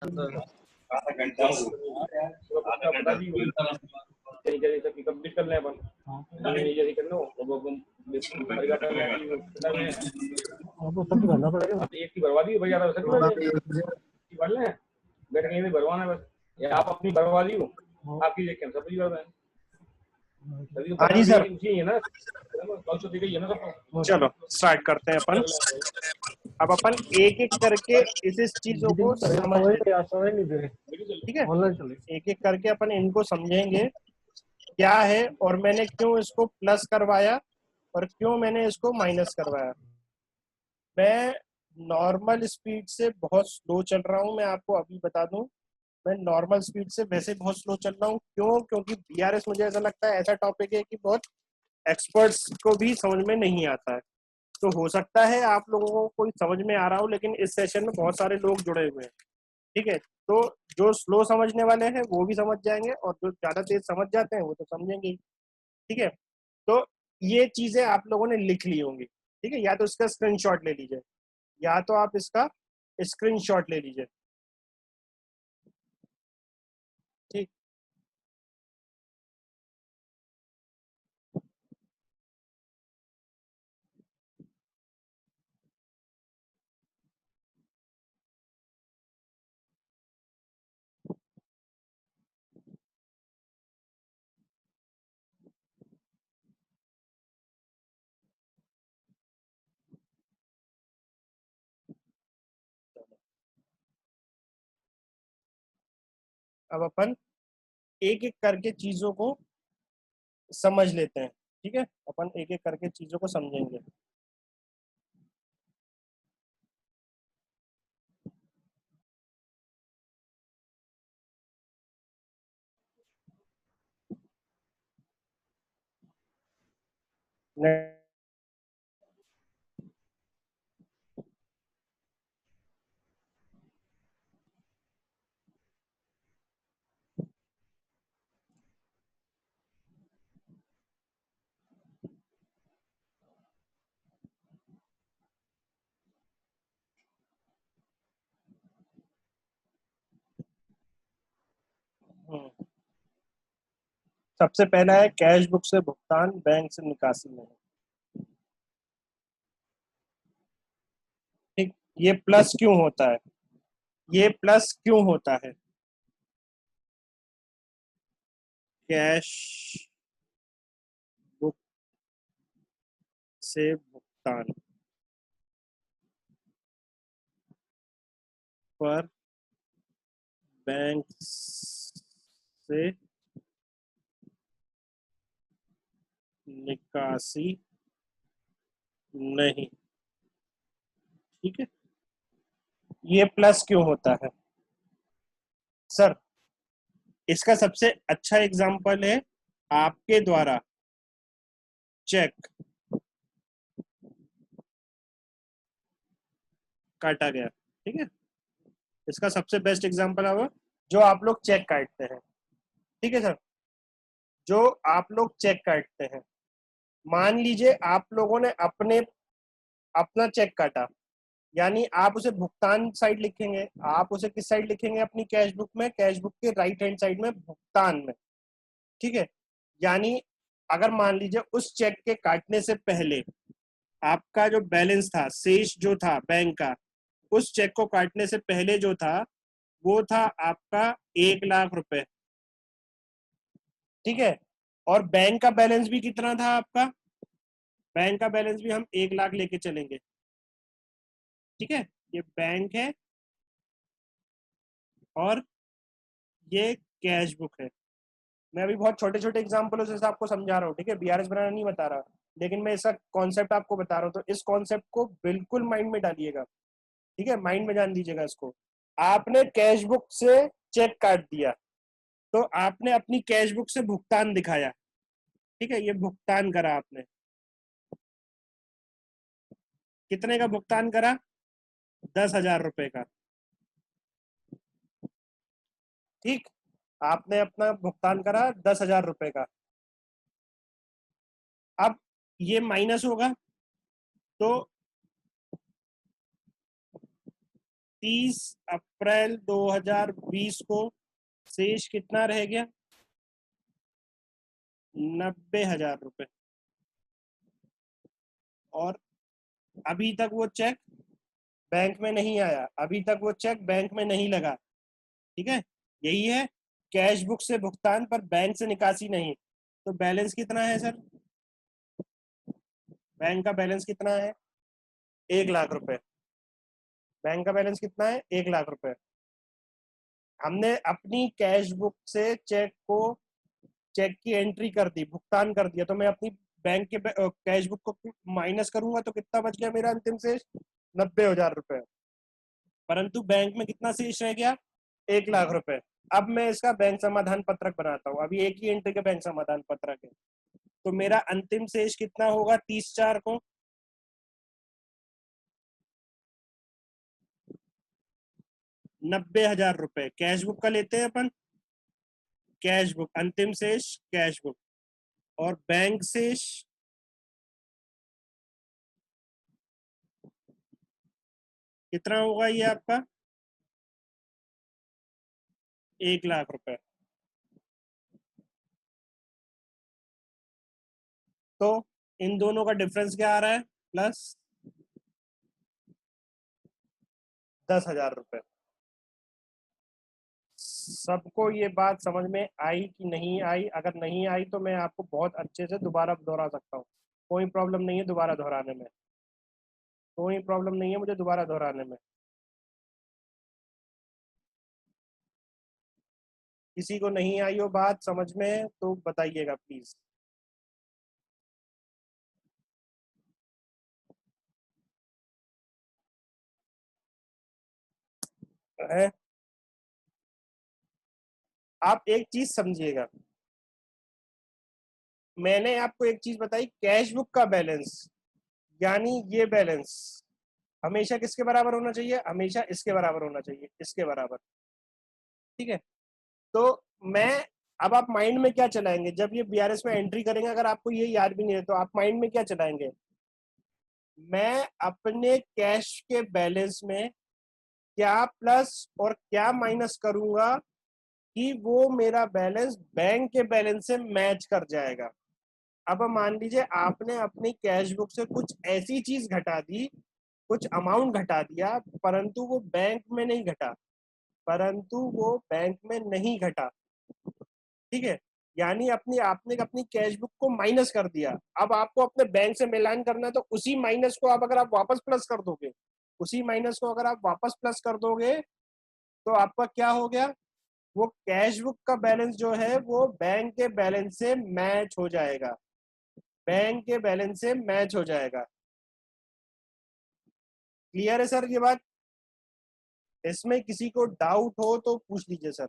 आधा घंटा बता दी जैसे कंप्लीट कर ले अपन जैसे कर लो अब सब भरना पड़ेगा। एक की भरवा दी भाई, ज्यादा भर लें, बैठ कहीं भी भरवाना है बस, या आप अपनी भरवा दी हो, आपकी देख के सब कुछ भर हाँ जी सर, है ना, है ना सब। चलो स्टार्ट करते हैं अपन। अब अपन एक एक करके इस चीजों को समझ लेते, ठीक है, एक एक करके अपन इनको समझेंगे क्या है और मैंने क्यों इसको प्लस करवाया और क्यों मैंने इसको माइनस करवाया। मैं नॉर्मल स्पीड से बहुत स्लो चल रहा हूँ, मैं आपको अभी बता दूं, मैं नॉर्मल स्पीड से वैसे बहुत स्लो चल रहा हूँ। क्यों? क्योंकि बीआरएस मुझे ऐसा लगता है ऐसा टॉपिक है कि बहुत एक्सपर्ट्स को भी समझ में नहीं आता है। तो हो सकता है आप लोगों को कोई समझ में आ रहा हो, लेकिन इस सेशन में बहुत सारे लोग जुड़े हुए हैं, ठीक है। तो जो स्लो समझने वाले हैं वो भी समझ जाएंगे और जो ज्यादा तेज समझ जाते हैं वो तो समझेंगे ही, ठीक है। तो ये चीजें आप लोगों ने लिख ली होंगी, ठीक है, या तो इसका स्क्रीनशॉट ले लीजिए, या तो आप इसका स्क्रीनशॉट ले लीजिए, ठीक। अब अपन एक एक करके चीजों को समझ लेते हैं, ठीक है, अपन एक एक करके चीजों को समझेंगे। सबसे पहला है कैश बुक से भुगतान, बैंक से निकासी नहीं, ठीक। ये प्लस क्यों होता है? ये प्लस क्यों होता है? कैश बुक से भुगतान पर बैंक से निकासी नहीं, ठीक है। ये प्लस क्यों होता है सर? इसका सबसे अच्छा एग्जांपल है आपके द्वारा चेक काटा गया, ठीक है। इसका सबसे बेस्ट एग्जांपल है जो आप लोग चेक काटते हैं, ठीक है सर, जो आप लोग चेक काटते हैं। मान लीजिए आप लोगों ने अपना चेक काटा, यानी आप उसे भुगतान साइड लिखेंगे। आप उसे किस साइड लिखेंगे? अपनी कैश बुक में, कैश बुक के राइट हैंड साइड में भुगतान में, ठीक है। यानी अगर मान लीजिए उस चेक के काटने से पहले आपका जो बैलेंस था, शेष जो था बैंक का, उस चेक को काटने से पहले जो था वो था आपका 1,00,000 रुपए, ठीक है। और बैंक का बैलेंस भी कितना था आपका? बैंक का बैलेंस भी हम 1,00,000 लेके चलेंगे, ठीक है। ये बैंक है और ये कैश बुक है। मैं अभी बहुत छोटे छोटे एग्जाम्पलों से आपको समझा रहा हूँ, ठीक है, बीआरएस बनाना नहीं बता रहा, लेकिन मैं इसका कॉन्सेप्ट आपको बता रहा हूँ। तो इस कॉन्सेप्ट को बिल्कुल माइंड में डालिएगा, ठीक है, माइंड में जान दीजिएगा इसको। आपने कैश बुक से चेक काट दिया तो आपने अपनी कैश बुक से भुगतान दिखाया, ठीक है। ये भुगतान करा आपने, कितने का भुगतान करा? 10,000 रुपए का, ठीक। आपने अपना भुगतान करा 10,000 रुपए का। अब ये माइनस होगा तो 30 अप्रैल 2020 को शेष कितना रह गया? 90,000 रुपए। और अभी तक वो चेक बैंक में नहीं आया, अभी तक वो चेक बैंक में नहीं लगा। ठीक है, यही है कैश बुक से भुगतान पर बैंक से निकासी नहीं। तो बैलेंस कितना है सर? बैंक का बैलेंस कितना है? 1,00,000 रुपए। बैंक का बैलेंस कितना है? 1,00,000 रुपए। हमने अपनी कैश बुक से चेक की एंट्री कर दी, भुगतान कर दिया, तो मैं अपनी बैंक के कैश बुक को माइनस करूंगा तो कितना बच गया मेरा अंतिम शेष? 90,000 रुपए। परंतु बैंक में कितना शेष रह गया? 1,00,000 रुपए। अब मैं इसका बैंक समाधान पत्रक बनाता हूँ। अभी एक ही एंट्री का बैंक समाधान पत्रक है, तो मेरा अंतिम शेष कितना होगा 30/4 को? 90,000 रुपए। कैश बुक का लेते हैं अपन, कैश बुक अंतिम शेष कैश बुक, और बैंक शेष कितना होगा ये आपका? 1,00,000 रुपए। तो इन दोनों का डिफरेंस क्या आ रहा है? प्लस 10,000 रुपए। सबको ये बात समझ में आई कि नहीं आई? अगर नहीं आई तो मैं आपको बहुत अच्छे से दोबारा दोहरा सकता हूँ, कोई प्रॉब्लम नहीं है दोबारा दोहराने में, कोई प्रॉब्लम नहीं है मुझे दोबारा दोहराने में। किसी को नहीं आई हो बात समझ में तो बताइएगा प्लीज। है, आप एक चीज समझिएगा, मैंने आपको एक चीज बताई, कैश बुक का बैलेंस यानी ये बैलेंस हमेशा किसके बराबर होना चाहिए? हमेशा इसके बराबर होना चाहिए, इसके बराबर। ठीक है, तो मैं अब आप माइंड में क्या चलाएंगे जब ये बीआरएस में एंट्री करेंगे? अगर आपको ये याद भी नहीं है तो आप माइंड में क्या चलाएंगे? मैं अपने कैश के बैलेंस में क्या प्लस और क्या माइनस करूंगा कि वो मेरा बैलेंस बैंक के बैलेंस से मैच कर जाएगा। अब मान लीजिए आपने अपनी कैश बुक से कुछ ऐसी चीज घटा दी, कुछ अमाउंट घटा दिया, परंतु वो बैंक में नहीं घटा, परंतु वो बैंक में नहीं घटा। ठीक है, यानी आपने अपनी कैश बुक को माइनस कर दिया। अब आपको अपने बैंक से मिलान करना है, तो उसी माइनस को आप अगर आप वापस प्लस कर दोगे, उसी माइनस को अगर आप वापस प्लस कर दोगे तो आपका क्या हो गया? वो कैश बुक का बैलेंस जो है वो बैंक के बैलेंस से मैच हो जाएगा, बैंक के बैलेंस से मैच हो जाएगा। क्लियर है सर ये बात? इसमें किसी को डाउट हो तो पूछ लीजिए सर,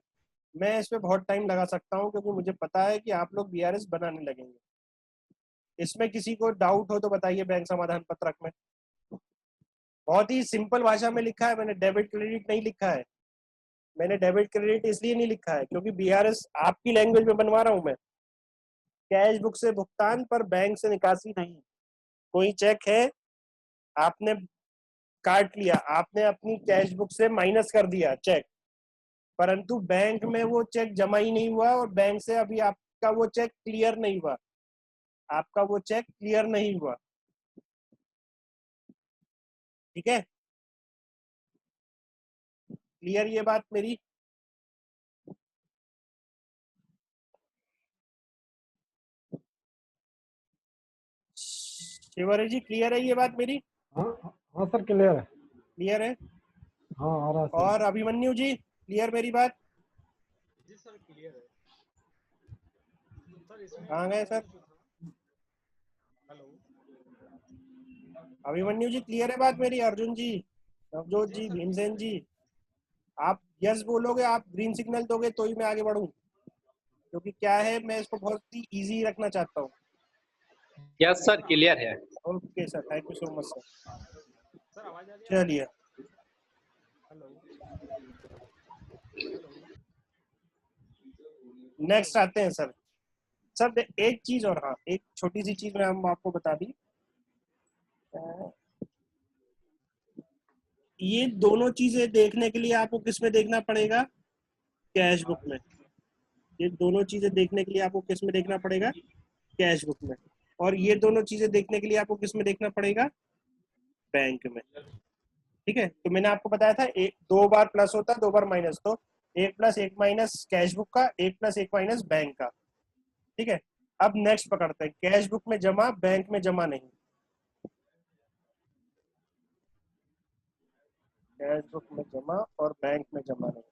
मैं इस पे बहुत टाइम लगा सकता हूँ क्योंकि मुझे पता है कि आप लोग बीआरएस बनाने लगेंगे। इसमें किसी को डाउट हो तो बताइए बैंक समाधान पत्रक में। बहुत ही सिंपल भाषा में लिखा है, मैंने डेबिट क्रेडिट नहीं लिखा है। मैंने डेबिट क्रेडिट इसलिए नहीं लिखा है क्योंकि बीआरएस आपकी लैंग्वेज में बनवा रहा हूं मैं। कैश बुक से भुगतान पर बैंक से निकासी नहीं। कोई चेक है, आपने काट लिया, आपने अपनी कैश बुक से माइनस कर दिया चेक, परंतु बैंक में वो चेक जमा ही नहीं हुआ और बैंक से अभी आपका वो चेक क्लियर नहीं हुआ, आपका वो चेक क्लियर नहीं हुआ। ठीक है, क्लियर ये बात मेरी? शिवरी जी क्लियर है ये बात मेरी? हाँ हाँ सर क्लियर है। क्लियर है? हाँ आ रहा है सर। और अभिमन्यु जी क्लियर मेरी बात? जी सर क्लियर है सर। इसमें कहाँ गए सर? हेलो, अभिमन्यु जी क्लियर है बात मेरी? अर्जुन जी, नवजोत जी, भीमसेन जी, आप यस बोलोगे, आप ग्रीन सिग्नल दोगे तो ही मैं आगे बढ़ूं, क्योंकि क्या है मैं इसको बहुत ही इजी रखना चाहता हूँ। यस सर क्लियर है। Okay sir, thank you so much sir. Sir आवाज आ रही है? चलिए हेलो, नेक्स्ट आते हैं सर। सर एक चीज और, हाँ एक छोटी सी चीज मैं हम आपको बता दी। ये दोनों चीजें देखने के लिए आपको किस में देखना पड़ेगा? कैश बुक में। ये दोनों चीजें देखने के लिए आपको किस में देखना पड़ेगा? कैश बुक में। और ये दोनों चीजें देखने के लिए आपको किस में देखना पड़ेगा? बैंक में। ठीक है, तो मैंने आपको बताया था एक 2 बार प्लस होता है 2 बार माइनस, तो 1 प्लस 1 माइनस कैश बुक का, 1 प्लस 1 माइनस बैंक का। ठीक है, अब नेक्स्ट पकड़ते हैं, कैश बुक में जमा, बैंक में जमा नहीं। कैश बुक में जमा और बैंक में जमा नहीं।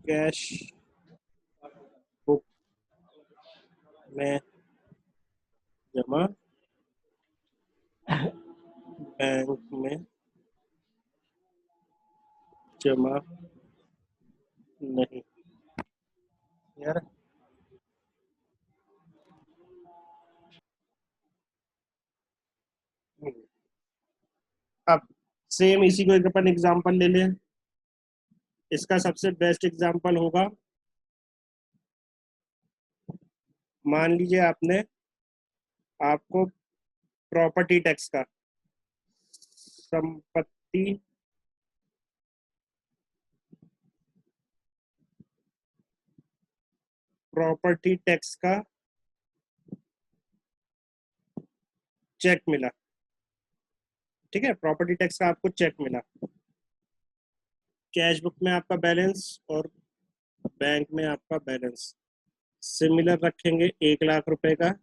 कैश बुक में जमा, बैंक में जमा नहीं। यार अब सेम इसी को एक अपन एग्जांपल ले लें। इसका सबसे बेस्ट एग्जांपल होगा, मान लीजिए आपको प्रॉपर्टी टैक्स का, संपत्ति प्रॉपर्टी टैक्स का चेक मिला। ठीक है, प्रॉपर्टी टैक्स का आपको चेक मिला। कैश बुक में आपका बैलेंस और बैंक में आपका बैलेंस सिमिलर रखेंगे, 1 लाख रुपए का,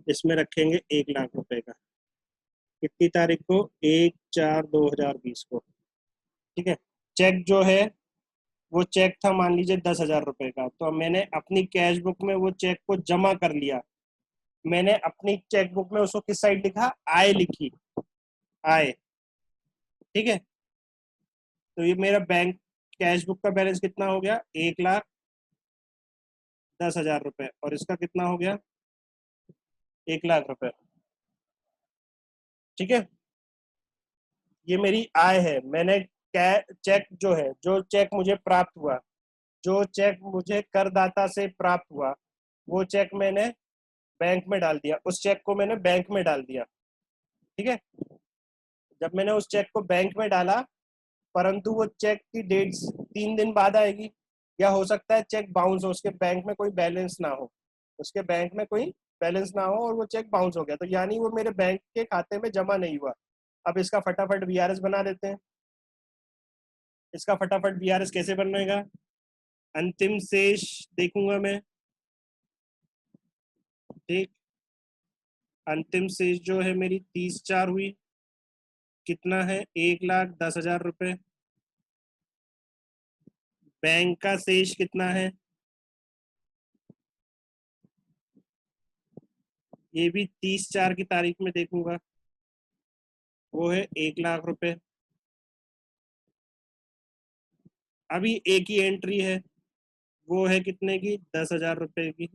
इसमें रखेंगे 1 लाख रुपए का। कितनी तारीख को? 1/4/2020 को। ठीक है, चेक जो है वो चेक था मान लीजिए 10,000 रुपए का, तो मैंने अपनी कैश बुक में वो चेक को जमा कर लिया। मैंने अपनी चेक बुक में उसको किस साइड लिखा? आय लिखी, आय। ठीक है, तो ये मेरा बैंक कैश बुक का बैलेंस कितना हो गया? 1,10,000 रुपए, और इसका कितना हो गया? 1 लाख रुपए। ठीक है, ये मेरी आय है। मैंने चेक जो है, जो चेक मुझे प्राप्त हुआ, जो चेक मुझे करदाता से प्राप्त हुआ, वो चेक मैंने बैंक में डाल दिया, उस चेक को मैंने बैंक में डाल दिया। ठीक है, जब मैंने उस चेक को बैंक में डाला, परंतु वो चेक की डेट 3 दिन बाद आएगी, या हो सकता है चेक बाउंस हो, उसके बैंक में कोई बैलेंस ना हो, उसके बैंक में कोई बैलेंस ना हो और वो चेक बाउंस हो गया, तो यानी वो मेरे बैंक के खाते में जमा नहीं हुआ। अब इसका फटाफट वीआरएस बना देते हैं। इसका फटाफट वीआरएस कैसे बनेगा? अंतिम शेष देखूंगा मैं। ठीक, अंतिम शेष जो है मेरी 30/4 हुई, कितना है? 1,10,000 रुपए। बैंक का शेष कितना है? ये भी 30/4 की तारीख में देखूंगा, वो है 1 लाख रुपए। अभी एक ही एंट्री है, वो है कितने की? 10,000 रुपए की।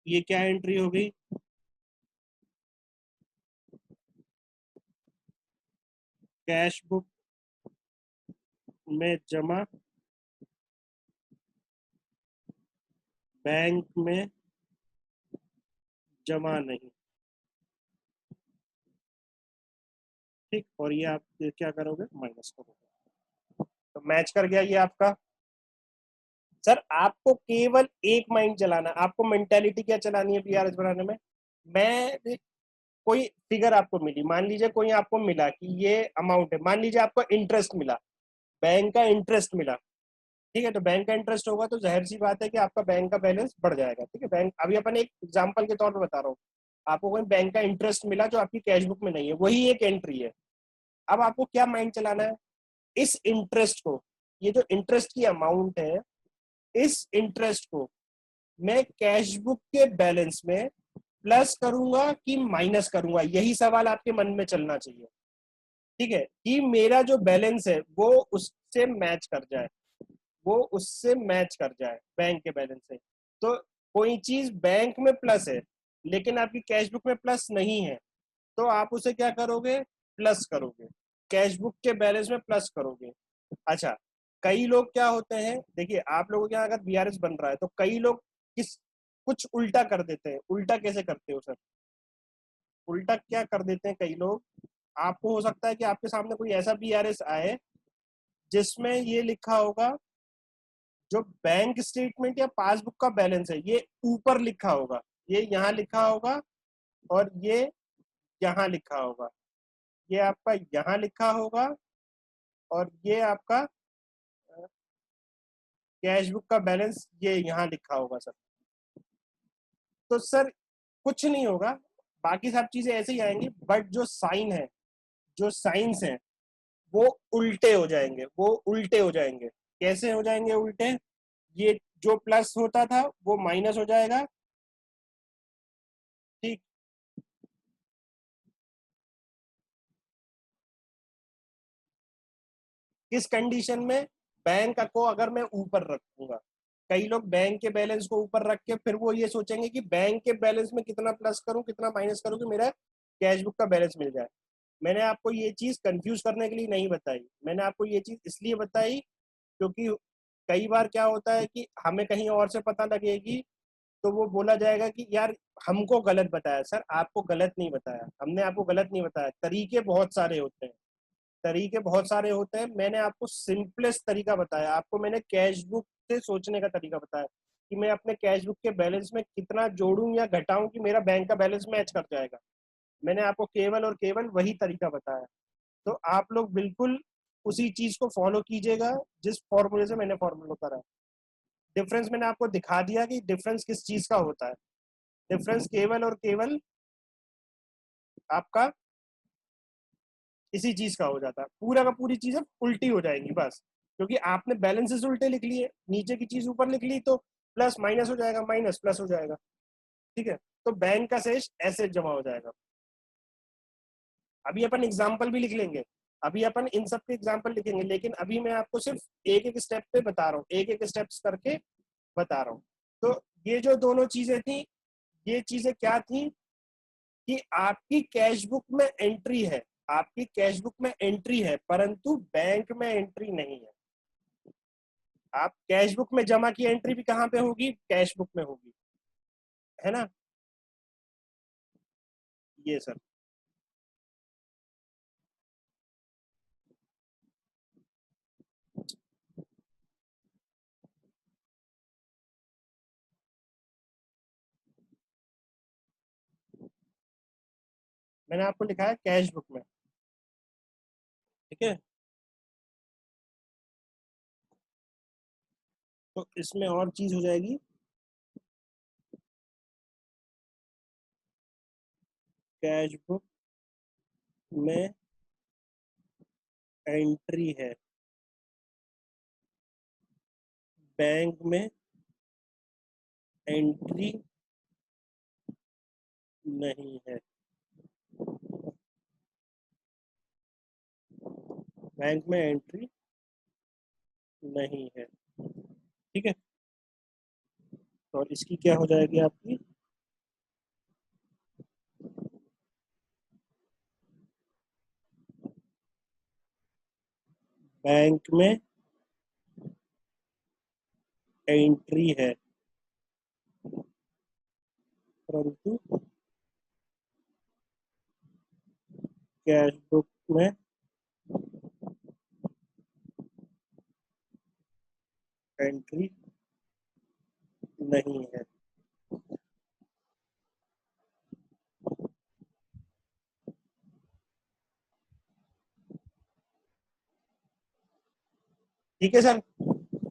ये क्या एंट्री हो गई? कैश बुक में जमा, बैंक में जमा नहीं। ठीक, और ये आप क्या करोगे? माइनस करोगे, तो मैच कर गया ये आपका। सर आपको केवल एक माइंड चलाना, आपको मेंटेलिटी क्या चलानी है वीआरएस बनाने में? मैं कोई फिगर आपको मिली, मान लीजिए कोई आपको मिला कि ये अमाउंट है, मान लीजिए आपको इंटरेस्ट मिला, बैंक का इंटरेस्ट मिला। ठीक है, तो बैंक का इंटरेस्ट होगा तो जाहिर सी बात है कि आपका बैंक का बैलेंस बढ़ जाएगा। ठीक है, बैंक, अभी अपन एक एग्जांपल के तौर पर बता रहा हूँ, आपको कोई बैंक का इंटरेस्ट मिला जो आपकी कैश बुक में नहीं है, वही एक एंट्री है। अब आपको क्या माइंड चलाना है? इस इंटरेस्ट को, ये जो इंटरेस्ट की अमाउंट है, इस इंटरेस्ट को मैं कैश बुक के बैलेंस में प्लस करूंगा कि माइनस करूंगा, यही सवाल आपके मन में चलना चाहिए। ठीक है, कि मेरा जो बैलेंस है वो उससे मैच कर जाए, वो उससे मैच कर जाए बैंक के बैलेंस से। तो कोई चीज बैंक में प्लस है लेकिन आपकी कैश बुक में प्लस नहीं है, तो आप उसे क्या करोगे? प्लस करोगे, कैश बुक के बैलेंस में प्लस करोगे। अच्छा, कई लोग क्या होते हैं, देखिए आप लोगों के यहाँ अगर बीआरएस बन रहा है तो कई लोग किस कुछ उल्टा कर देते हैं। उल्टा कैसे करते हो सर? उल्टा क्या कर देते हैं कई लोग, आपको हो सकता है कि आपके सामने कोई ऐसा बीआरएस आए जिसमें ये लिखा होगा जो बैंक स्टेटमेंट या पासबुक का बैलेंस है ये ऊपर लिखा होगा, ये यहाँ लिखा होगा और ये यहाँ लिखा होगा, ये आपका यहाँ लिखा होगा और ये आपका कैश बुक का बैलेंस ये यहाँ लिखा होगा सर। तो सर कुछ नहीं होगा, बाकी सब चीजें ऐसे ही आएंगी, बट जो साइन है, जो साइंस है वो उल्टे हो जाएंगे, वो उल्टे हो जाएंगे। कैसे हो जाएंगे उल्टे? ये जो प्लस होता था वो माइनस हो जाएगा, ठीक। किस कंडीशन में? बैंक को अगर मैं ऊपर रखूंगा, कई लोग बैंक के बैलेंस को ऊपर रख के फिर वो ये सोचेंगे कि बैंक के बैलेंस में कितना प्लस करूं कितना माइनस करूं कि मेरा कैश बुक का बैलेंस मिल जाए। मैंने आपको ये चीज कंफ्यूज करने के लिए नहीं बताई, मैंने आपको ये चीज इसलिए बताई क्योंकि कई बार क्या होता है कि हमें कहीं और से पता लगेगी तो वो बोला जाएगा कि यार हमको गलत बताया। सर आपको गलत नहीं बताया, हमने आपको गलत नहीं बताया। तरीके बहुत सारे होते हैं, तरीके बहुत सारे होते हैं। मैंने आपको सिंपलेस्ट तरीका बताया, आपको मैंने कैश बुक से सोचने का तरीका बताया कि मैं अपने कैश बुक के बैलेंस में कितना जोड़ूं या घटाऊं कि मेरा बैंक का बैलेंस मैच कर जाएगा। मैंने आपको केवल और केवल वही तरीका बताया। तो आप लोग बिल्कुल उसी चीज को फॉलो कीजिएगा जिस फॉर्मूले से मैंने फॉर्मूला करा। डिफरेंस मैंने आपको दिखा दिया कि डिफरेंस किस चीज का होता है। डिफरेंस केवल और केवल आपका इसी चीज का हो जाता है, पूरा का पूरी चीजें उल्टी हो जाएंगी बस, क्योंकि आपने बैलेंसेस उल्टे लिख लिए, नीचे की चीज ऊपर लिख ली तो प्लस माइनस हो जाएगा, माइनस प्लस हो जाएगा, ठीक है। तो बैंक का शेष ऐसे जमा हो जाएगा। अभी अपन एग्जाम्पल भी लिख लेंगे, अभी अपन इन सब के एग्जाम्पल लिखेंगे, लेकिन अभी मैं आपको सिर्फ एक एक स्टेप पे बता रहा हूँ, एक एक स्टेप्स करके बता रहा हूँ। तो ये जो दोनों चीजें थी, ये चीजें क्या थी कि आपकी कैश बुक में एंट्री है, आपकी कैश बुक में एंट्री है परंतु बैंक में एंट्री नहीं है। आप कैश बुक में जमा की एंट्री भी कहाँ पे होगी? कैश बुक में होगी, है ना। ये सर मैंने आपको लिखा है कैश बुक में, ठीक है। तो इसमें और चीज हो जाएगी, कैश बुक में एंट्री है, बैंक में एंट्री नहीं है, बैंक में एंट्री नहीं है, ठीक है। और इसकी क्या हो जाएगी आपकी? बैंक में एंट्री है परंतु कैश बुक में एंट्री नहीं है। ठीक है सर,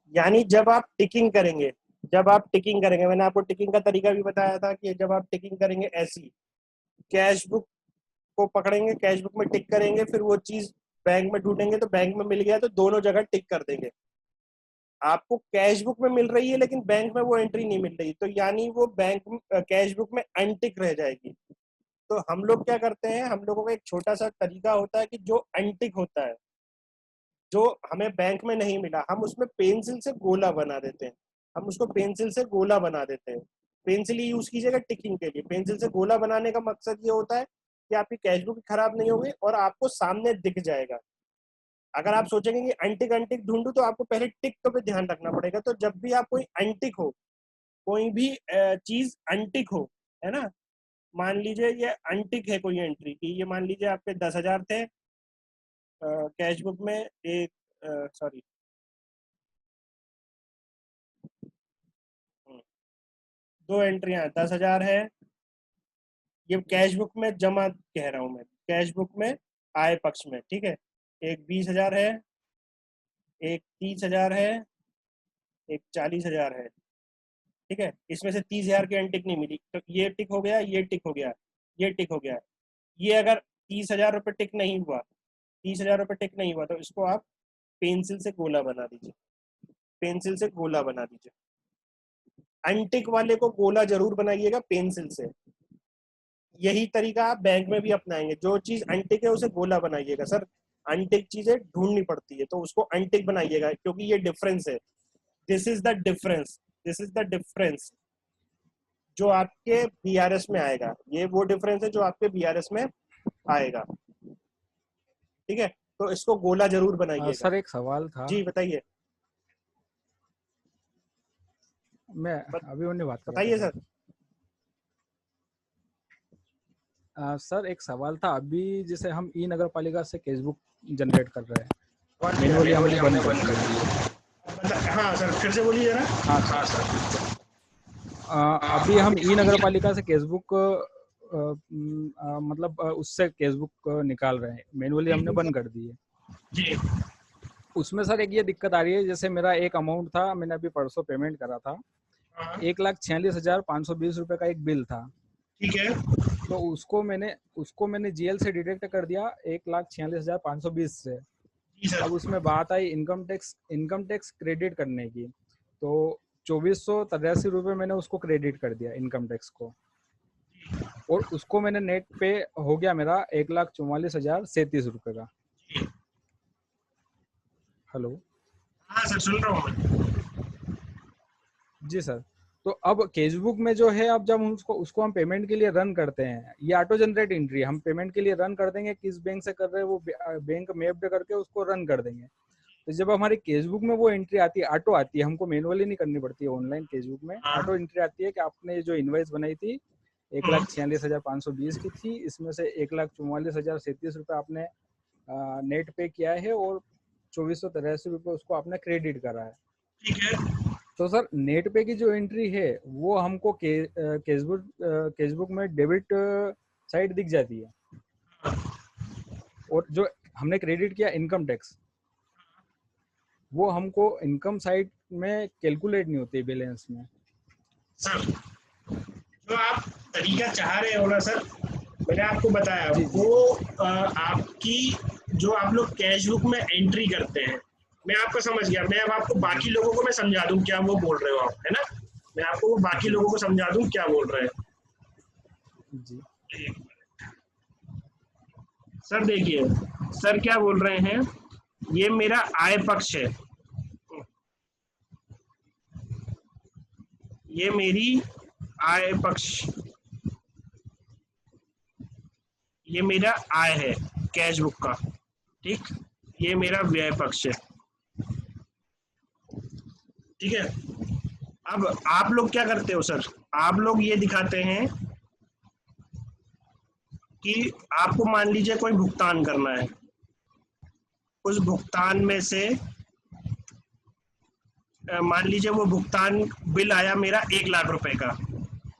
यानी जब आप टिकिंग करेंगे, जब आप टिकिंग करेंगे, मैंने आपको टिकिंग का तरीका भी बताया था कि जब आप टिकिंग करेंगे ऐसी, कैश बुक को पकड़ेंगे, कैश बुक में टिक करेंगे, फिर वो चीज बैंक में ढूंढेंगे तो बैंक में मिल गया तो दोनों जगह टिक कर देंगे। आपको कैश बुक में मिल रही है लेकिन बैंक में वो एंट्री नहीं मिल रही, तो यानी वो बैंक कैश बुक में अनटिक रह जाएगी। तो हम लोग क्या करते हैं, हम लोगों का एक छोटा सा तरीका होता है कि जो अनटिक होता है, जो हमें बैंक में नहीं मिला, हम उसमें पेंसिल से गोला बना देते हैं, हम उसको पेंसिल से गोला बना देते हैं। पेंसिल ही यूज कीजिएगा टिकिंग के लिए। पेंसिल से गोला बनाने का मकसद ये होता है कि आपकी कैश बुक खराब नहीं होगी और आपको सामने दिख जाएगा। अगर आप सोचेंगे कि अनटिक अनटिक ढूंढूं तो आपको पहले टिक पे ध्यान रखना पड़ेगा। तो जब भी आप कोई अनटिक हो कोई भी चीज अनटिक हो, है ना, मान लीजिए ये अनटिक है कोई एंट्री की, ये मान लीजिए आपके 10,000 थे कैश बुक में, एक सॉरी 2 एंट्रियां 10,000 है, ये कैश बुक में जमा कह रहा हूं मैं, कैश बुक में आय पक्ष में, ठीक है। एक 20,000 है, एक 30,000 है, एक 40,000 है, ठीक है। इसमें से 30,000 की अनटिक नहीं मिली, तो ये टिक हो गया, ये टिक हो गया, ये टिक हो गया। ये अगर 30,000 रुपये टिक नहीं हुआ, 30,000 रुपये टिक नहीं हुआ, तो इसको आप पेंसिल से गोला बना दीजिए, पेंसिल से गोला बना दीजिए। अनटिक वाले को गोला जरूर बनाइएगा पेंसिल से। यही तरीका आप बैंक में भी अपनाएंगे, जो चीज अनटिक है उसे गोला बनाइएगा। सर अनटिक चीजें ढूंढनी पड़ती है, तो उसको अनटिक बनाइएगा, क्योंकि ये डिफरेंस है। This is the difference, this is the difference जो आपके बीआरएस में आएगा। ये वो डिफरेंस है जो आपके बीआरएस में आएगा, ठीक है। तो इसको गोला जरूर बनाइएगा। सर एक सवाल था। जी बताइए। मैं अभी उन्हें बात बताइए सर। सर एक सवाल था, अभी जैसे हम ई नगर पालिका से केसबुक जनरेट कर रहे हैं, मैनुअली हमने बंद कर दिया। हाँ सर फिर से बोलिए जरा। हाँ सर, अभी हम ई नगर पालिका से केसबुक मतलब उससे केसबुक निकाल रहे हैं, मैनुअली हमने बंद कर दी है जी। उसमें सर एक ये दिक्कत आ रही है, जैसे मेरा एक अमाउंट था, मैंने अभी परसों पेमेंट करा था, 1,46,520 रुपए का एक बिल था, ठीक है। तो उसको मैंने जीएल से डिडक्ट कर दिया 1,46,520 से। अब उसमें बात आई इनकम टैक्स क्रेडिट करने की, तो 2,483 रुपये मैंने उसको क्रेडिट कर दिया इनकम टैक्स को, और उसको मैंने नेट पे हो गया मेरा 1,44,037 रुपये का। हेलो। हाँ सर सुन रहा हूँ। जी सर, तो अब केसबुक में जो है, अब जब हम उसको हम पेमेंट के लिए रन करते हैं, ये ऑटो जनरेट एंट्री हम पेमेंट के लिए रन कर देंगे, किस बैंक से कर रहे हैं वो बैंक मैप्ड करके उसको रन कर देंगे। तो जब हमारी केसबुक में वो एंट्री आती है, ऑटो आती है, हमको मैनुअली नहीं करनी पड़ती है, ऑनलाइन केसबुक में ऑटो एंट्री आती है कि आपने जो इनवॉइस बनाई थी 1,46,520 की थी, इसमें से 1,44,037 रुपये आपने नेट पे किया है और 2,483 रुपये उसको आपने क्रेडिट करा है। ठीक है। तो सर नेट पे की जो एंट्री है वो हमको केसबुक में डेबिट साइड दिख जाती है, और जो हमने क्रेडिट किया इनकम टैक्स, वो हमको इनकम साइड में कैलकुलेट नहीं होती बैलेंस में। सर जो आप तरीका चाह रहे हो ना सर, मैंने आपको बताया वो आपकी जो आप लोग कैश बुक में एंट्री करते हैं, मैं आपको समझ गया। मैं अब आपको बाकी लोगों को मैं समझा दूं क्या वो बोल रहे हो आप, है ना। मैं आपको वो बाकी लोगों को समझा दूं क्या बोल रहे हैं। जी सर देखिए, सर क्या बोल रहे हैं, ये मेरा आय पक्ष है, ये मेरी आय पक्ष, ये मेरा आय है कैश बुक का, ठीक। ये मेरा व्यय पक्ष है, ठीक है। अब आप लोग क्या करते हो सर, आप लोग ये दिखाते हैं कि आपको मान लीजिए कोई भुगतान करना है, उस भुगतान में से मान लीजिए वो भुगतान बिल आया मेरा 1,00,000 रुपए का,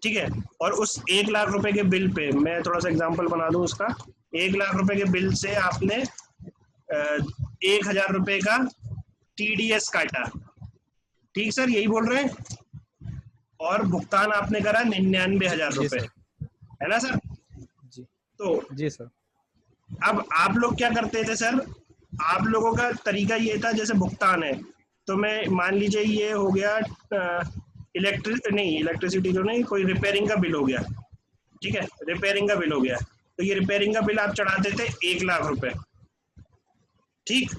ठीक है। और उस 1,00,000 रुपए के बिल पे मैं थोड़ा सा एग्जांपल बना दूं उसका, 1,00,000 रुपए के बिल से आपने 1,000 रुपए का टीडीएस काटा, ठीक सर, यही बोल रहे हैं। और भुगतान आपने करा 99,000 रुपए, है ना सर। जी तो जी सर, अब आप लोग क्या करते थे सर, आप लोगों का तरीका ये था, जैसे भुगतान है तो मैं मान लीजिए ये हो गया इलेक्ट्रिसिटी जो नहीं, कोई रिपेयरिंग का बिल हो गया, ठीक है, रिपेयरिंग का बिल हो गया, तो ये रिपेयरिंग का बिल आप चढ़ाते थे 1,00,000 रुपए, ठीक।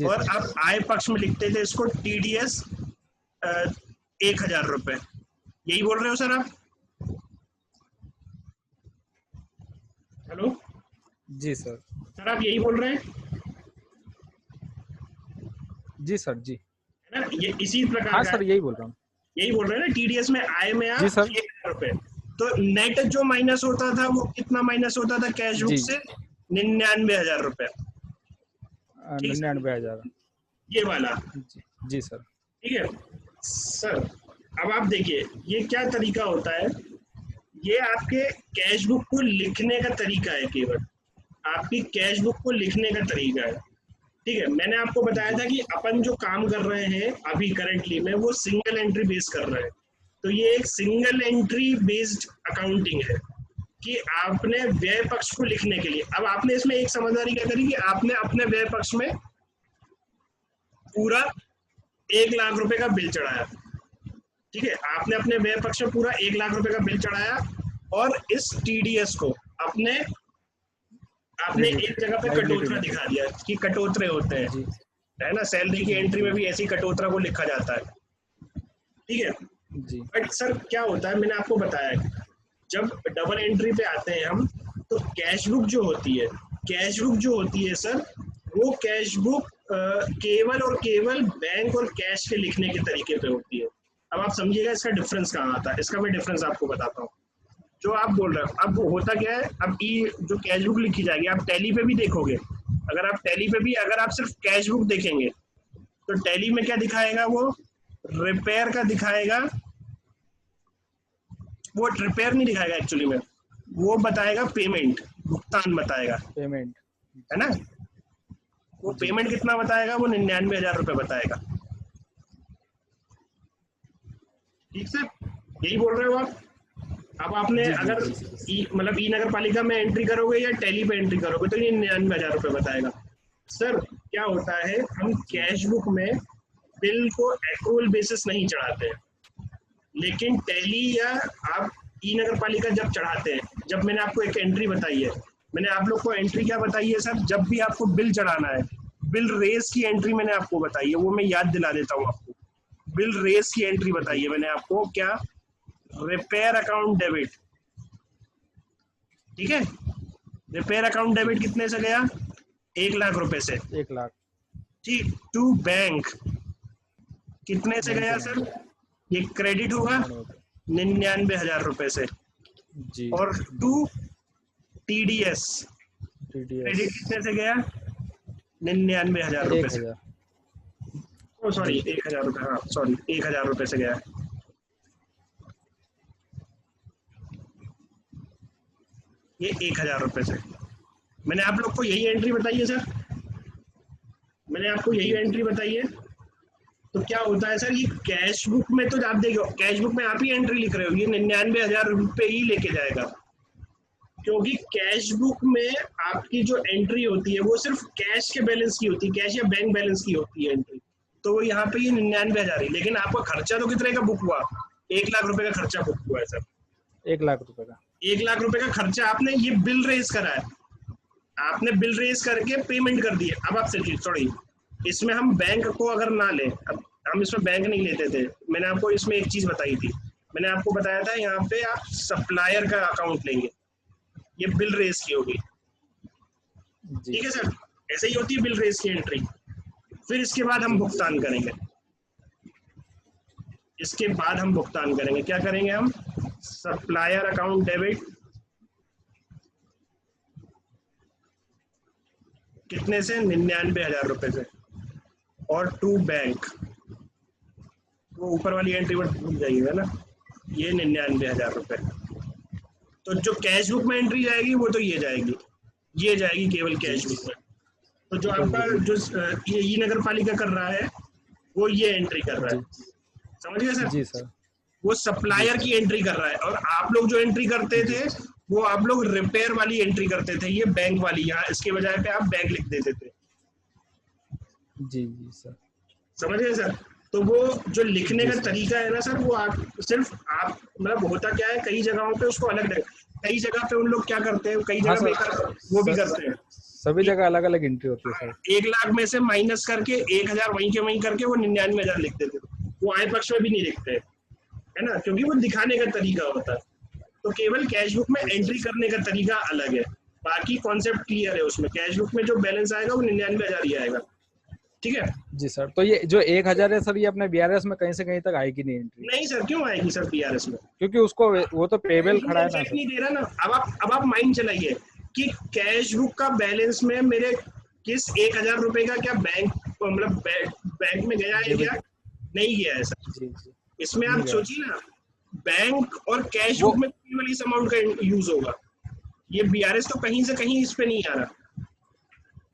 और आप आय पक्ष में लिखते थे इसको टीडीएस 1,000 रुपए, यही बोल रहे हो सर आप। हेलो जी सर, सर आप यही बोल रहे हैं। जी सर, जी है ना, ये इसी प्रकार हाँ का सर, यही बोल रहा हूँ। यही बोल रहे हैं ना, टीडीएस में आय में आप जी सर। 1,000 रुपए, तो नेट जो माइनस होता था वो कितना माइनस होता था कैश बुक जी। से? 99,000 रुपए। ठीक है, 99,000। ये वाला। जी सर। ठीक है सर, अब आप देखिए ये क्या तरीका होता है, ये आपके कैश बुक को लिखने का तरीका है, केवल आपकी कैश बुक को लिखने का तरीका है। ठीक है, मैंने आपको बताया था कि अपन जो काम कर रहे हैं अभी करेंटली में वो सिंगल एंट्री बेस्ड कर रहे हैं, तो ये एक सिंगल एंट्री बेस्ड अकाउंटिंग है कि आपने व्यय पक्ष को लिखने के लिए, अब आपने इसमें एक समझदारी क्या करी कि आपने अपने व्यय पक्ष में पूरा 1,00,000 रुपए का बिल चढ़ाया। ठीक है, आपने अपने व्यय पक्ष में पूरा 1,00,000 रुपए का बिल चढ़ाया और इस टीडीएस को आपने एक जगह पे कटोतरा दिखा दिया कि कटोतरे होते हैं, है ना, सैलरी की एंट्री में भी ऐसी कटोतरा को लिखा जाता है। ठीक है जी। बट सर क्या होता है, मैंने आपको बताया जब डबल एंट्री पे आते हैं हम, तो कैश बुक जो होती है सर, वो कैश बुक केवल और केवल बैंक और कैश के लिखने के तरीके पे होती है। अब आप समझिएगा इसका डिफरेंस कहाँ आता है, इसका मैं डिफरेंस आपको बताता हूँ। जो आप बोल रहे हो, अब होता क्या है, अब जो कैश बुक लिखी जाएगी, आप टैली पे भी देखोगे, अगर आप टैली पे भी अगर आप सिर्फ कैश बुक देखेंगे तो टैली में क्या दिखाएगा, वो रिपेयर का दिखाएगा, वो रिपेयर नहीं दिखाएगा एक्चुअली में, वो बताएगा पेमेंट, भुगतान बताएगा, पेमेंट, है ना, वो पेमेंट कितना बताएगा, वो 99,000 रुपए बताएगा। ठीक सर, यही बोल रहे हो आप। अब आपने अगर मतलब ई नगर पालिका में एंट्री करोगे या टैली पे एंट्री करोगे तो ये 99,000 रुपए बताएगा। सर क्या होता है, हम कैश बुक में बिल को एक्रूअल बेसिस नहीं चढ़ाते हैं, लेकिन टैली या आप ई नगर पालिका जब चढ़ाते हैं, जब मैंने आपको एक एंट्री बताई है, मैंने आप लोग को एंट्री क्या बताई है सर, जब भी आपको बिल चढ़ाना है, बिल रेस की एंट्री मैंने आपको बताई है, वो मैं याद दिला देता हूँ आपको। बिल रेस की एंट्री बताई है मैंने आपको, क्या, रिपेयर अकाउंट डेबिट। ठीक है, रिपेयर अकाउंट डेबिट कितने से गया, 1,00,000 रुपए से। 1,00,000। ठीक, टू बैंक कितने से गया सर, ये क्रेडिट होगा 99,000 रुपए से। जी। और टू टीडीएस क्रेडिट कितने से गया, 99,000 रुपए से। सॉरी 1,000 रुपए, हाँ सॉरी 1,000 रुपए से गया। ये 1,000 रुपए से मैंने आप लोग को यही एंट्री बताई है सर, मैंने आपको यही एंट्री बताई है। तो क्या होता है सर, ये कैश बुक में तो आप देखो, कैश बुक में आप ही एंट्री लिख रहे हो, ये 99,000 रुपए ही लेके जाएगा, क्योंकि कैश बुक में आपकी जो एंट्री होती है वो सिर्फ कैश के बैलेंस की होती है, कैश या बैंक बैलेंस की होती है एंट्री, तो वो यहाँ पे ये 99,000 ही, लेकिन आपका खर्चा तो कितने का बुक हुआ, 1,00,000 रुपए का खर्चा बुक हुआ है सर। 1,00,000 रुपए का, 1,00,000 रुपए का खर्चा आपने, ये बिल रेज करा है, आपने बिल रेज करके पेमेंट कर दी है। अब आप सोचिए, सॉरी इसमें हम बैंक को अगर ना लें, अब हम इसमें बैंक नहीं लेते थे, मैंने आपको इसमें एक चीज बताई थी, मैंने आपको बताया था यहाँ पे आप सप्लायर का अकाउंट लेंगे, ये बिल रेज की होगी। ठीक है सर, ऐसे ही होती है बिल रेज की एंट्री। फिर इसके बाद हम भुगतान करेंगे, इसके बाद हम भुगतान करेंगे, क्या करेंगे हम, सप्लायर अकाउंट डेबिट कितने से, 99,000 रुपए से, और टू बैंक, वो ऊपर वाली एंट्री पर भूल जाइएगा ना, ये 99,000 रुपए। तो जो कैश बुक में एंट्री जाएगी वो तो ये जाएगी, ये जाएगी केवल कैश बुक में। तो जो आपका जो ये ई नगर पालिका कर रहा है वो ये एंट्री कर रहा है, समझ गए सर? जी सर। वो सप्लायर की एंट्री कर रहा है, और आप लोग जो एंट्री करते थे वो आप लोग रिपेयर वाली एंट्री करते थे, ये बैंक वाली, यहाँ इसके बजाय पे आप बैंक लिख देते थे। जी जी सर, समझ गए सर? तो वो जो लिखने का तरीका है ना सर, वो आप सिर्फ आप मतलब होता क्या है, कई जगहों पे उसको अलग, कई जगह पे उन लोग क्या करते हैं, कई जगह पे वो भी करते हैं, सभी जगह अलग अलग एंट्री होती है सर। 1,00,000 में से माइनस करके 1,000 वहीं के वहीं करके वो 99,000 लिख देते थे, वो आय पक्ष में भी नहीं लिखते, है ना, क्योंकि वो दिखाने का तरीका होता है। तो केवल कैश बुक में एंट्री करने का तरीका अलग है, बाकी कॉन्सेप्ट क्लियर है उसमें। कैश बुक में जो बैलेंस आएगा वो 99,000 ही आएगा। ठीक है। जी सर, तो ये जो 1000 है सर, ये अपने बीआरएस में कहीं से कहीं तक आएगी नहीं एंट्री? नहीं सर, क्यों आएगी सर बीआरएस में? क्योंकि उसको वो तो पेबल खड़ा है ना चेक सर। नहीं दे रहा ना। अब आप माइंड चलाइए कि कैश बुक का बैलेंस में मेरे किस 1000 रुपए का क्या बैंक मतलब बैंक में गया है क्या? नहीं गया है सर। जी जी, इसमें आप नहीं गया। सोचिए ना, बैंक और कैश बुक में केवल इस अमाउंट का यूज होगा। ये बीआरएस तो कहीं से कहीं इस पे नहीं आ रहा।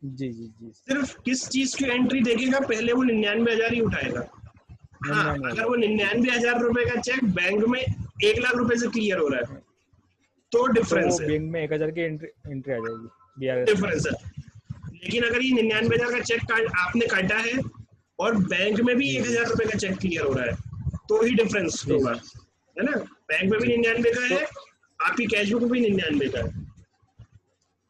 जी जी जी, सिर्फ किस चीज की एंट्री देखेगा, पहले वो 99,000 ही उठाएगा। हाँ, 99,000। अगर वो 99,000 रुपए का चेक बैंक में 1 लाख रुपए से क्लियर हो रहा है तो डिफरेंस है। बैंक में 1000 की एंट्री आ जाएगी बीआरएस। डिफरेंस है। लेकिन अगर ये 99,000 का चेक आपने काटा है और बैंक में भी 1,000 रुपए का चेक क्लियर हो रहा है तो ही डिफरेंस होगा, है ना। बैंक में भी 99 का है, आपकी कैश बुक में भी 99 का है।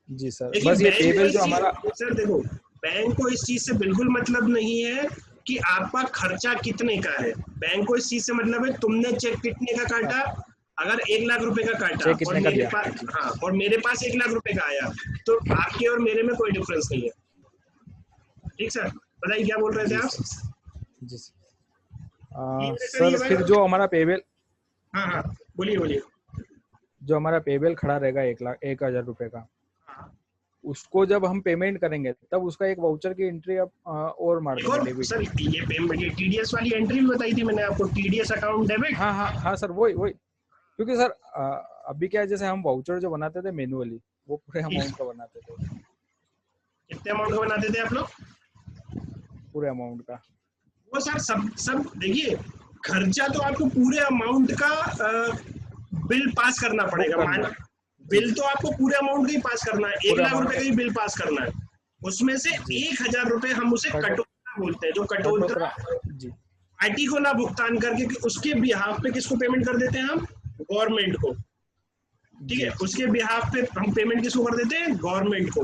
जी सर, बस ये पेबल जो हमारा सर देखो, बैंक को इस चीज से बिल्कुल मतलब नहीं है कि आपका खर्चा कितने का है। बैंक को इस चीज से मतलब है तुमने चेक कितने का काटा। अगर 1 लाख रुपए का काटा और मेरे पास, हाँ, और मेरे पास 1 लाख रुपए का आया तो आपके और मेरे में कोई डिफरेंस नहीं है। ठीक सर, बताइए क्या बोल रहे थे आप? जी सर, फिर जो हमारा पेबल, हाँ हाँ बोलिए बोलिए। जो हमारा पेबल खड़ा रहेगा 1,00,000 रुपए का, उसको जब हम पेमेंट करेंगे तब उसका एक वाउचर की एंट्री आप और मार देंगे। सर ये पेमेंट, ये टीडीएस वाली एंट्री भी बताई थी मैंने आपको, टीडीएस अकाउंट डेबिट। हाँ हाँ हाँ सर, वही क्योंकि सर अभी क्या है, जैसे हम वाउचर जो बनाते थे मैनुअली, वो पूरे अमाउंट का बनाते थे। कितने अमाउंट का बनाते थे आप लोग? पूरे अमाउंट का। वो सर सब देखिए, खर्चा तो आपको पूरे अमाउंट का बिल पास करना पड़ेगा। बिल तो आपको पूरे अमाउंट का ही पास करना है, 1 लाख रुपए का ही बिल पास करना है। उसमें से 1,000 रुपए हम उसे कटौता बोलते हैं, जो कटौता पार्टी को ना भुगतान करके उसके बिहाफ पे किसको पेमेंट कर देते हैं हम? गवर्नमेंट को। ठीक है, उसके बिहाफ पे हम पेमेंट किसको कर देते हैं? गवर्नमेंट को।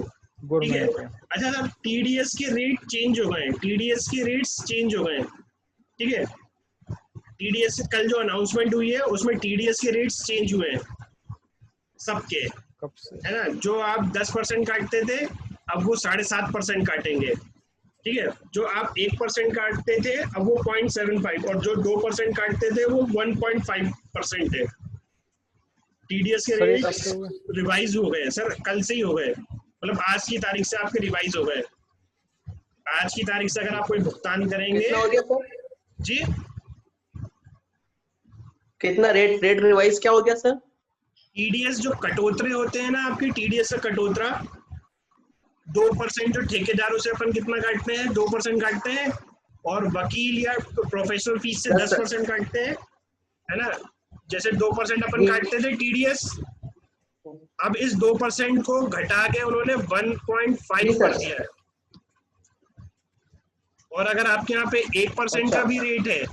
ठीक है। अच्छा सर, टीडीएस के रेट चेंज हो गए, टीडीएस के रेट्स चेंज हो गए। ठीक है, टीडीएस कल जो अनाउंसमेंट हुई है उसमें टीडीएस के रेट्स चेंज हुए हैं सबके, कब से? है ना। जो आप 10% काटते थे अब वो 7.5% काटेंगे। ठीक है, जो आप 1% काटते थे अब वो 0.75, और जो 2% काटते थे वो 1.5% है। टीडीएस के रेट रिवाइज हो गए सर, कल से ही हो गए, मतलब आज की तारीख से आपके रिवाइज हो गए। आज की तारीख से अगर आप कोई भुगतान करेंगे कितना हो गया सर? जी, कितना रेट रिवाइज क्या हो गया सर? टीडीएस जो कटौतरे होते हैं ना आपकी, टीडीएस का कटौतरा 2%, जो ठेकेदारों से अपन कितना काटते हैं? 2% काटते हैं, और वकील या प्रोफेशनल फीस से 10% काटते हैं, है ना। जैसे 2% अपन काटते थे टीडीएस, अब इस 2% को घटा के उन्होंने 1.5 कर दिया है। और अगर आपके यहाँ पे 1% का भी रेट है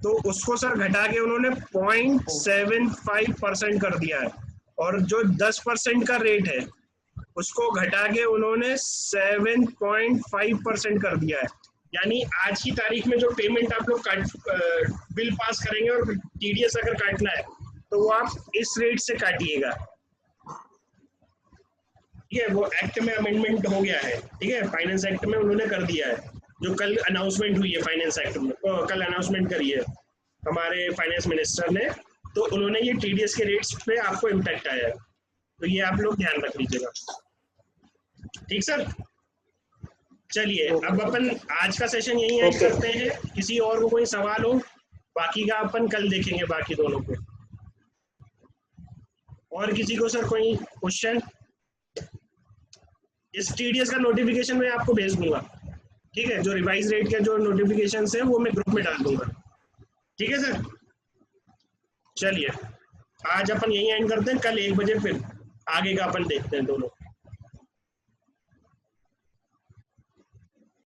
तो उसको सर घटा के उन्होंने 0.75% कर दिया है। और जो 10% का रेट है उसको घटा के उन्होंने 7.5% कर दिया है। यानी आज की तारीख में जो पेमेंट आप लोग बिल पास करेंगे और टीडीएस अगर काटना है तो वो आप इस रेट से काटिएगा। ठीक है, वो एक्ट में अमेंडमेंट हो गया है। ठीक है, फाइनेंस एक्ट में उन्होंने कर दिया है, जो कल अनाउंसमेंट हुई है फाइनेंस एक्ट में, कल अनाउंसमेंट करी है हमारे फाइनेंस मिनिस्टर ने, तो उन्होंने ये टीडीएस के रेट्स पे आपको इम्पैक्ट आया है, तो ये आप लोग ध्यान रख लीजिएगा। ठीक सर, चलिए अब अपन आज का सेशन यही एंड करते हैं। किसी और को कोई सवाल हो, बाकी का अपन कल देखेंगे, बाकी दोनों को। और किसी को सर कोई क्वेश्चन? इस टीडीएस का नोटिफिकेशन मैं आपको भेज दूंगा। ठीक है, जो रिवाइज रेट के जो नोटिफिकेशन है वो मैं ग्रुप में डाल दूंगा। ठीक है सर, चलिए आज अपन यही एंड करते हैं, कल 1 बजे फिर आगे का अपन देखते हैं दोनों।